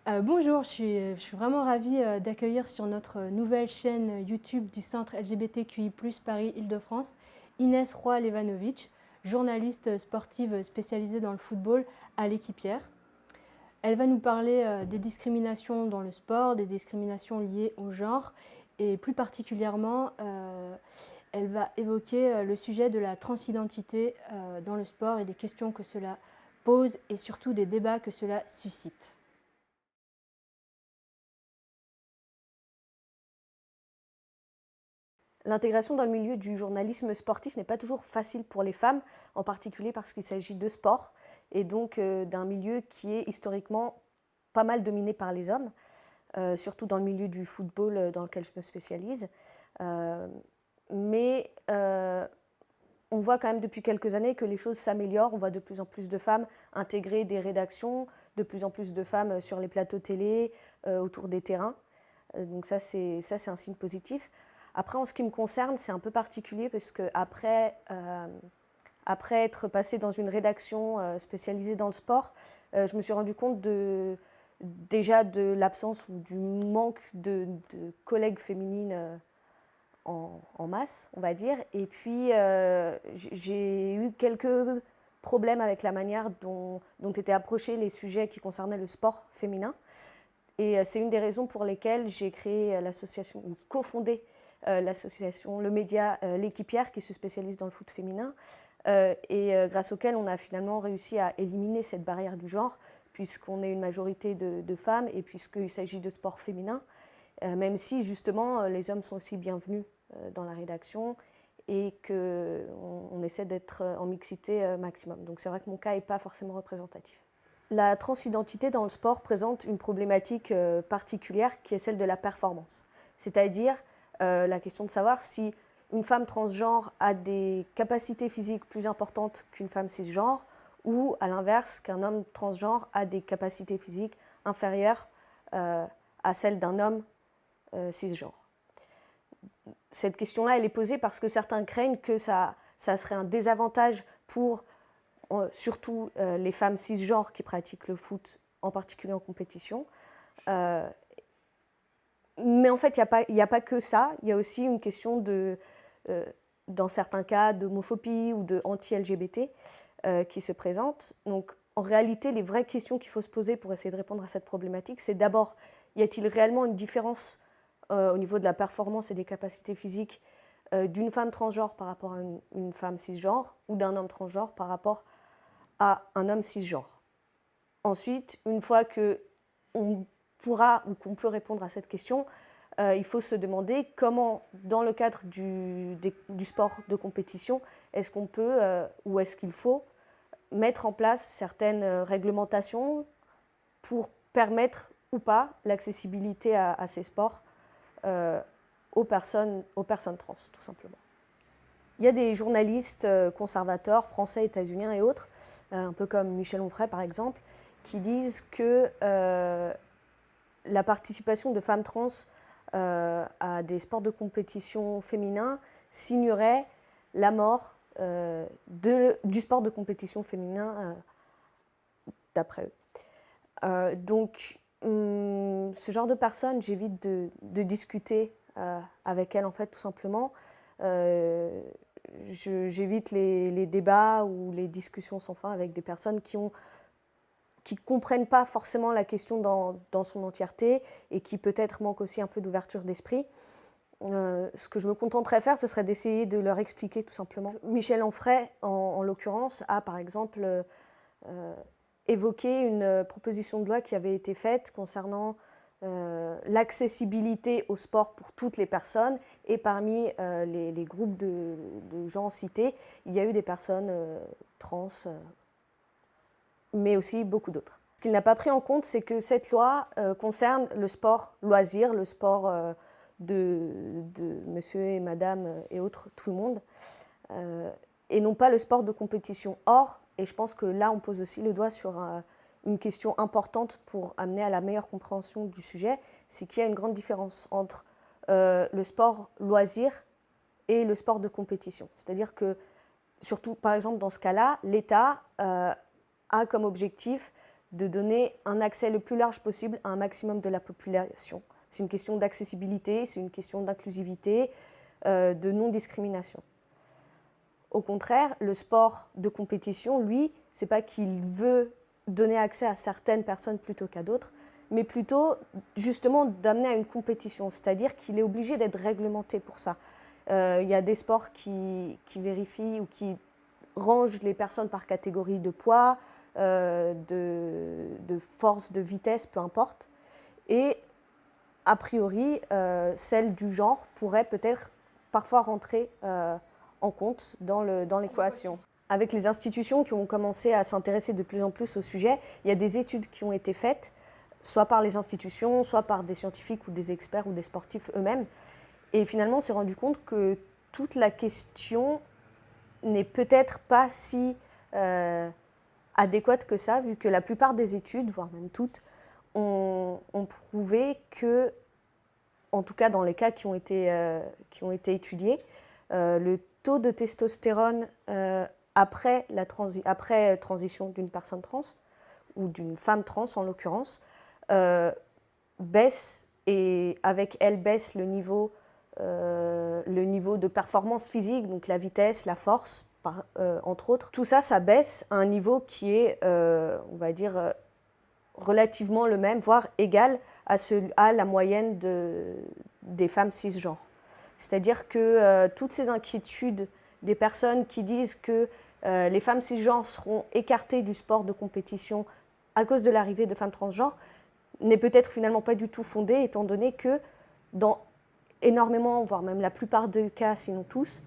Bonjour, je suis vraiment ravie d'accueillir sur notre nouvelle chaîne YouTube du Centre LGBTQI+, Paris-Île-de-France, Inès Roy-Levanovic, journaliste sportive spécialisée dans le football à l'Équipière. Elle va nous parler des discriminations dans le sport, des discriminations liées au genre, et plus particulièrement, elle va évoquer le sujet de la transidentité dans le sport et des questions que cela pose et surtout des débats que cela suscite. L'intégration dans le milieu du journalisme sportif n'est pas toujours facile pour les femmes, en particulier parce qu'il s'agit de sport et donc d'un milieu qui est historiquement pas mal dominé par les hommes, surtout dans le milieu du football dans lequel je me spécialise. Mais on voit quand même depuis quelques années que les choses s'améliorent. On voit de plus en plus de femmes intégrer des rédactions, de plus en plus de femmes sur les plateaux télé, autour des terrains. Donc ça, c'est un signe positif. Après, en ce qui me concerne, c'est un peu particulier parce que après être passée dans une rédaction spécialisée dans le sport, je me suis rendu compte déjà de l'absence ou du manque de collègues féminines en masse, on va dire. Et puis, j'ai eu quelques problèmes avec la manière dont étaient approchés les sujets qui concernaient le sport féminin. Et c'est une des raisons pour lesquelles j'ai créé l'association, ou cofondé l'association, le média L'Équipière, qui se spécialise dans le foot féminin, grâce auquel on a finalement réussi à éliminer cette barrière du genre, puisqu'on est une majorité de femmes et puisqu'il s'agit de sport féminin, même si justement les hommes sont aussi bienvenus dans la rédaction et qu'on essaie d'être en mixité maximum. Donc c'est vrai que mon cas n'est pas forcément représentatif. La transidentité dans le sport présente une problématique particulière qui est celle de la performance. C'est-à-dire la question de savoir si une femme transgenre a des capacités physiques plus importantes qu'une femme cisgenre ou à l'inverse qu'un homme transgenre a des capacités physiques inférieures à celles d'un homme cisgenre. Cette question-là, elle est posée parce que certains craignent que ça serait un désavantage pour surtout les femmes cisgenres qui pratiquent le foot, en particulier en compétition. Mais en fait, il n'y a pas que ça. Il y a aussi une question dans certains cas, d'homophobie ou de anti-LGBT qui se présente. Donc, en réalité, les vraies questions qu'il faut se poser pour essayer de répondre à cette problématique, c'est d'abord, y a-t-il réellement une différence au niveau de la performance et des capacités physiques d'une femme transgenre par rapport à une femme cisgenre ou d'un homme transgenre par rapport à un homme cisgenre. Ensuite, une fois qu'on pourra ou qu'on peut répondre à cette question, il faut se demander comment, dans le cadre du sport de compétition, est-ce qu'on peut ou est-ce qu'il faut mettre en place certaines réglementations pour permettre ou pas l'accessibilité à ces sports aux personnes trans, tout simplement. Il y a des journalistes conservateurs, français, états-uniens et autres, un peu comme Michel Onfray par exemple, qui disent que la participation de femmes trans à des sports de compétition féminins signerait la mort du sport de compétition féminin d'après eux. Donc, ce genre de personnes, j'évite de discuter avec elles, en fait, tout simplement. J'évite les débats ou les discussions sans fin avec des personnes qui ne comprennent pas forcément la question dans son entièreté et qui peut-être manquent aussi un peu d'ouverture d'esprit. Ce que je me contenterais de faire, ce serait d'essayer de leur expliquer tout simplement. Michel Onfray, en l'occurrence, a par exemple évoqué une proposition de loi qui avait été faite concernant l'accessibilité au sport pour toutes les personnes, et parmi les groupes de gens cités, il y a eu des personnes trans, mais aussi beaucoup d'autres. Ce qu'il n'a pas pris en compte, c'est que cette loi concerne le sport loisir, le sport de monsieur et madame et autres, tout le monde, et non pas le sport de compétition. Or, et je pense que là, on pose aussi le doigt sur une question importante pour amener à la meilleure compréhension du sujet, c'est qu'il y a une grande différence entre le sport loisir et le sport de compétition. C'est-à-dire que, surtout par exemple dans ce cas-là, l'État a comme objectif de donner un accès le plus large possible à un maximum de la population. C'est une question d'accessibilité, c'est une question d'inclusivité, de non-discrimination. Au contraire, le sport de compétition, lui, c'est pas qu'il veut donner accès à certaines personnes plutôt qu'à d'autres, mais plutôt justement d'amener à une compétition, c'est-à-dire qu'il est obligé d'être réglementé pour ça. Il y a des sports qui vérifient ou qui rangent les personnes par catégorie de poids, de force, de vitesse, peu importe. Et a priori, celle du genre pourrait peut-être parfois rentrer en compte dans l'équation. Avec les institutions qui ont commencé à s'intéresser de plus en plus au sujet, il y a des études qui ont été faites, soit par les institutions, soit par des scientifiques ou des experts ou des sportifs eux-mêmes. Et finalement, on s'est rendu compte que toute la question n'est peut-être pas si adéquate que ça, vu que la plupart des études, voire même toutes, ont prouvé que, en tout cas dans les cas qui ont été étudiés, le taux de testostérone après transition d'une personne trans, ou d'une femme trans en l'occurrence, baisse, et avec elle baisse le niveau de performance physique, donc la vitesse, la force, entre autres. Tout ça, ça baisse à un niveau qui est, on va dire, relativement le même, voire égal à la moyenne des femmes cisgenres. C'est-à-dire que toutes ces inquiétudes des personnes qui disent que les femmes cisgenres seront écartées du sport de compétition à cause de l'arrivée de femmes transgenres n'est peut-être finalement pas du tout fondée, étant donné que dans énormément, voire même la plupart des cas, sinon tous,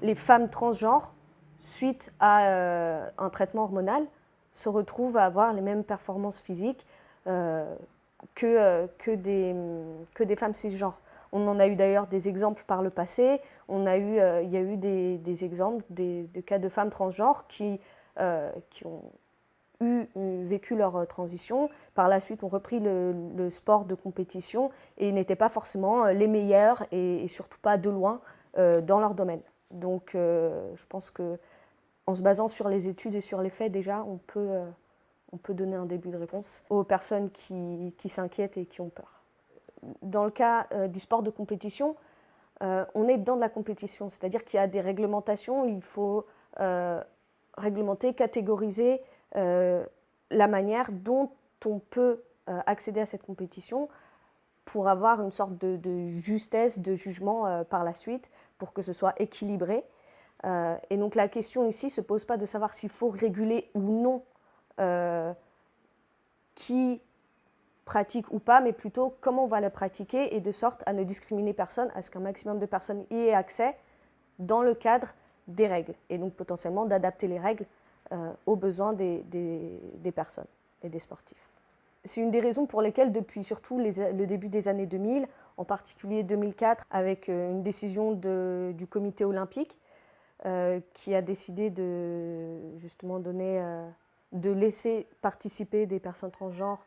les femmes transgenres, suite à un traitement hormonal, se retrouvent à avoir les mêmes performances physiques que des femmes cisgenres. On en a eu d'ailleurs des exemples par le passé. Il y a eu des exemples de cas de femmes transgenres qui ont vécu leur transition, par la suite ont repris le sport de compétition et n'étaient pas forcément les meilleurs et surtout pas de loin dans leur domaine. Donc je pense qu'en se basant sur les études et sur les faits déjà, on peut donner un début de réponse aux personnes qui s'inquiètent et qui ont peur. Dans le cas du sport de compétition, on est dans de la compétition, c'est-à-dire qu'il y a des réglementations, il faut réglementer, catégoriser la manière dont on peut accéder à cette compétition pour avoir une sorte de justesse de jugement par la suite, pour que ce soit équilibré. Et donc la question ici ne se pose pas de savoir s'il faut réguler ou non qui pratique ou pas, mais plutôt comment on va la pratiquer et de sorte à ne discriminer personne, à ce qu'un maximum de personnes y aient accès dans le cadre des règles, et donc potentiellement d'adapter les règles aux besoins des personnes et des sportifs. C'est une des raisons pour lesquelles, depuis surtout le début des années 2000, en particulier 2004, avec une décision du comité olympique, qui a décidé de justement de laisser participer des personnes transgenres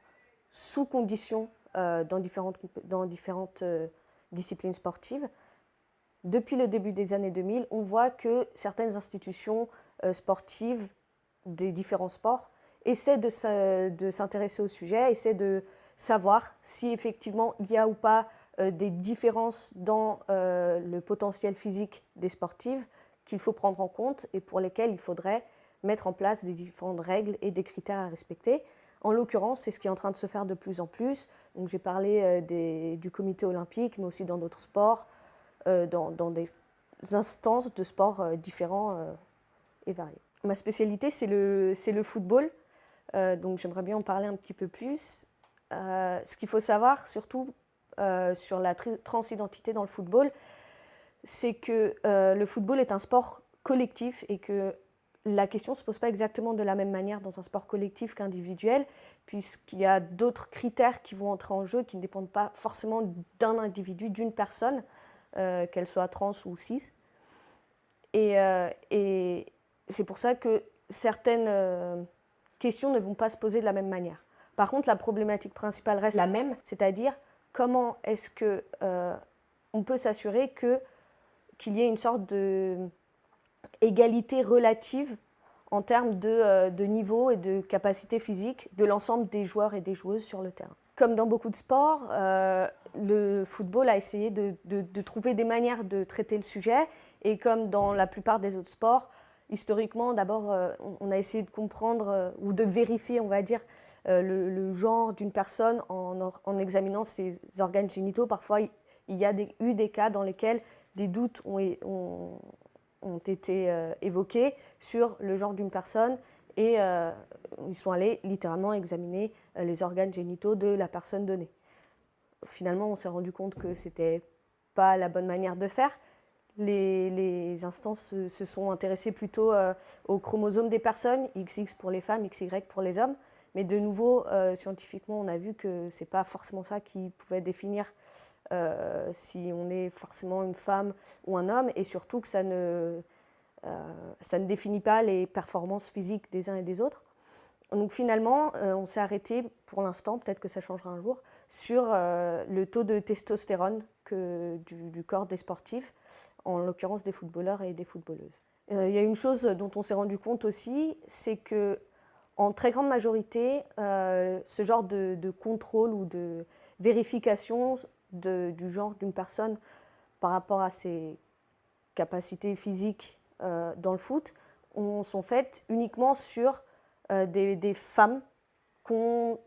sous conditions dans différentes disciplines sportives. Depuis le début des années 2000, on voit que certaines institutions sportives des différents sports essaient de s'intéresser au sujet, essaient de savoir si effectivement il y a ou pas des différences dans le potentiel physique des sportives qu'il faut prendre en compte et pour lesquelles il faudrait mettre en place des différentes règles et des critères à respecter. En l'occurrence, c'est ce qui est en train de se faire de plus en plus. Donc, j'ai parlé du comité olympique, mais aussi dans d'autres sports, dans des instances de sports différents et variés. Ma spécialité, c'est le football. Donc, j'aimerais bien en parler un petit peu plus. Ce qu'il faut savoir, surtout sur la transidentité dans le football, c'est que le football est un sport collectif et que la question ne se pose pas exactement de la même manière dans un sport collectif qu'individuel, puisqu'il y a d'autres critères qui vont entrer en jeu qui ne dépendent pas forcément d'un individu, d'une personne, qu'elle soit trans ou cis. Et c'est pour ça que certaines questions ne vont pas se poser de la même manière. Par contre, la problématique principale reste la même, c'est-à-dire comment est-ce qu'on peut s'assurer qu'il y ait une sorte d'égalité relative en termes de niveau et de capacité physique de l'ensemble des joueurs et des joueuses sur le terrain. Comme dans beaucoup de sports, le football a essayé de trouver des manières de traiter le sujet, et comme dans la plupart des autres sports, historiquement, d'abord, on a essayé de comprendre ou de vérifier, on va dire, le genre d'une personne en examinant ses organes génitaux. Parfois, il y a eu des cas dans lesquels des doutes ont été évoqués sur le genre d'une personne, et ils sont allés littéralement examiner les organes génitaux de la personne donnée. Finalement, on s'est rendu compte que ce n'était pas la bonne manière de faire. Les instances se sont intéressées plutôt aux chromosomes des personnes, XX pour les femmes, XY pour les hommes. Mais de nouveau, scientifiquement, on a vu que ce n'est pas forcément ça qui pouvait définir si on est forcément une femme ou un homme, et surtout que ça ne définit pas les performances physiques des uns et des autres. Donc finalement, on s'est arrêté pour l'instant, peut-être que ça changera un jour, sur le taux de testostérone du corps des sportifs, en l'occurrence des footballeurs et des footballeuses. Il y a une chose dont on s'est rendu compte aussi, c'est que en très grande majorité, ce genre de contrôle ou de vérification du genre d'une personne par rapport à ses capacités physiques dans le foot sont faites uniquement sur des femmes qu'on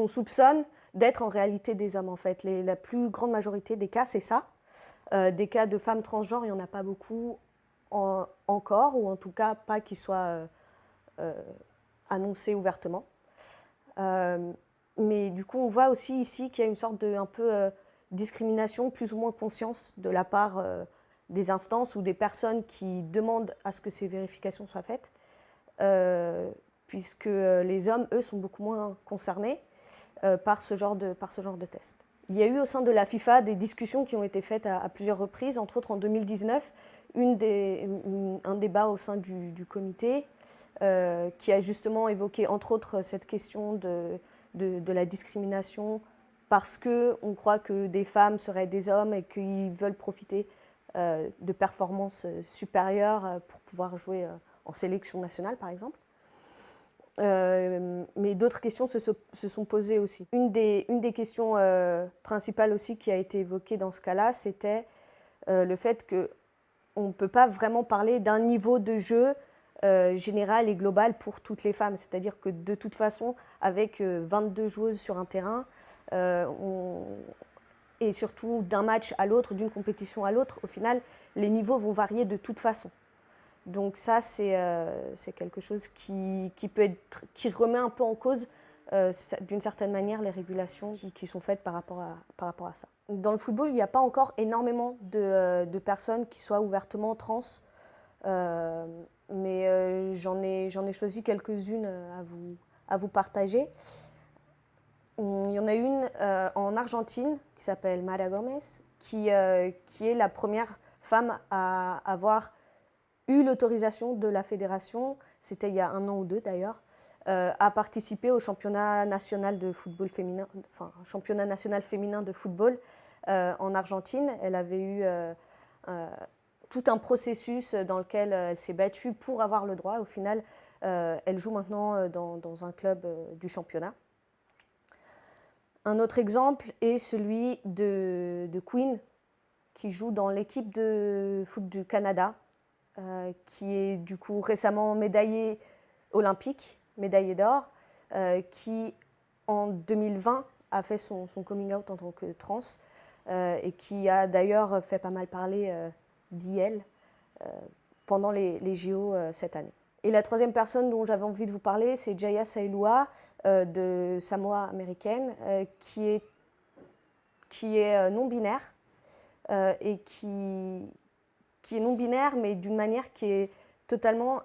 soupçonne d'être en réalité des hommes, en fait. La plus grande majorité des cas, c'est ça. Des cas de femmes transgenres, il n'y en a pas beaucoup encore, ou en tout cas pas qui soient annoncés ouvertement. Mais du coup, on voit aussi ici qu'il y a une sorte de un peu discrimination, plus ou moins conscience de la part des instances ou des personnes qui demandent à ce que ces vérifications soient faites, puisque les hommes, eux, sont beaucoup moins concernés par ce genre de test. Il y a eu au sein de la FIFA des discussions qui ont été faites à plusieurs reprises, entre autres en 2019, un débat au sein du comité qui a justement évoqué, entre autres, cette question de la discrimination parce qu'on croit que des femmes seraient des hommes et qu'ils veulent profiter de performances supérieures pour pouvoir jouer en sélection nationale, par exemple. Mais d'autres questions se sont posées aussi. Une des questions principales aussi qui a été évoquée dans ce cas-là, c'était le fait qu'on ne peut pas vraiment parler d'un niveau de jeu général et global pour toutes les femmes. C'est-à-dire que de toute façon, avec 22 joueuses sur un terrain, et surtout d'un match à l'autre, d'une compétition à l'autre, au final, les niveaux vont varier de toute façon. Donc ça, c'est quelque chose qui remet un peu en cause, d'une certaine manière, les régulations qui sont faites par rapport à ça. Dans le football, il n'y a pas encore énormément de personnes qui soient ouvertement trans, mais j'en ai choisi quelques-unes à vous partager. Il y en a une en Argentine qui s'appelle Mara Gomez, qui est la première femme à avoir eu l'autorisation de la fédération, c'était il y a 1 an ou 2 d'ailleurs, à participer au championnat national de football féminin, enfin championnat national féminin de football en Argentine. Elle avait eu tout un processus dans lequel elle s'est battue pour avoir le droit. Au final, elle joue maintenant dans un club du championnat. Un autre exemple est celui de Queen, qui joue dans l'équipe de foot du Canada, qui est du coup récemment médaillée olympique, médaillée d'or, qui en 2020 a fait son coming out en tant que trans, et qui a d'ailleurs fait pas mal parler d'elle pendant les JO cette année. Et la troisième personne dont j'avais envie de vous parler, c'est Jaya Sailua de Samoa américaine, qui est non-binaire et qui est non-binaire, mais d'une manière qui est totalement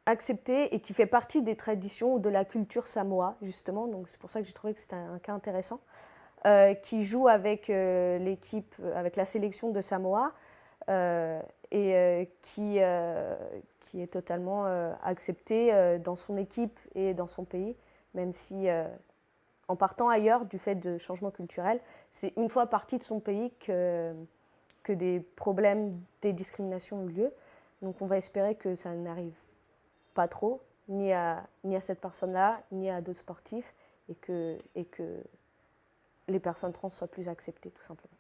acceptée et qui fait partie des traditions ou de la culture samoa, justement. Donc c'est pour ça que j'ai trouvé que c'était un cas intéressant. Qui joue avec l'équipe, avec la sélection de Samoa, et qui est totalement acceptée dans son équipe et dans son pays, même si en partant ailleurs du fait de changements culturels, c'est une fois partie de son pays que des problèmes, des discriminations ont lieu. Donc on va espérer que ça n'arrive pas trop, ni à cette personne-là, ni à d'autres sportifs, et que les personnes trans soient plus acceptées, tout simplement.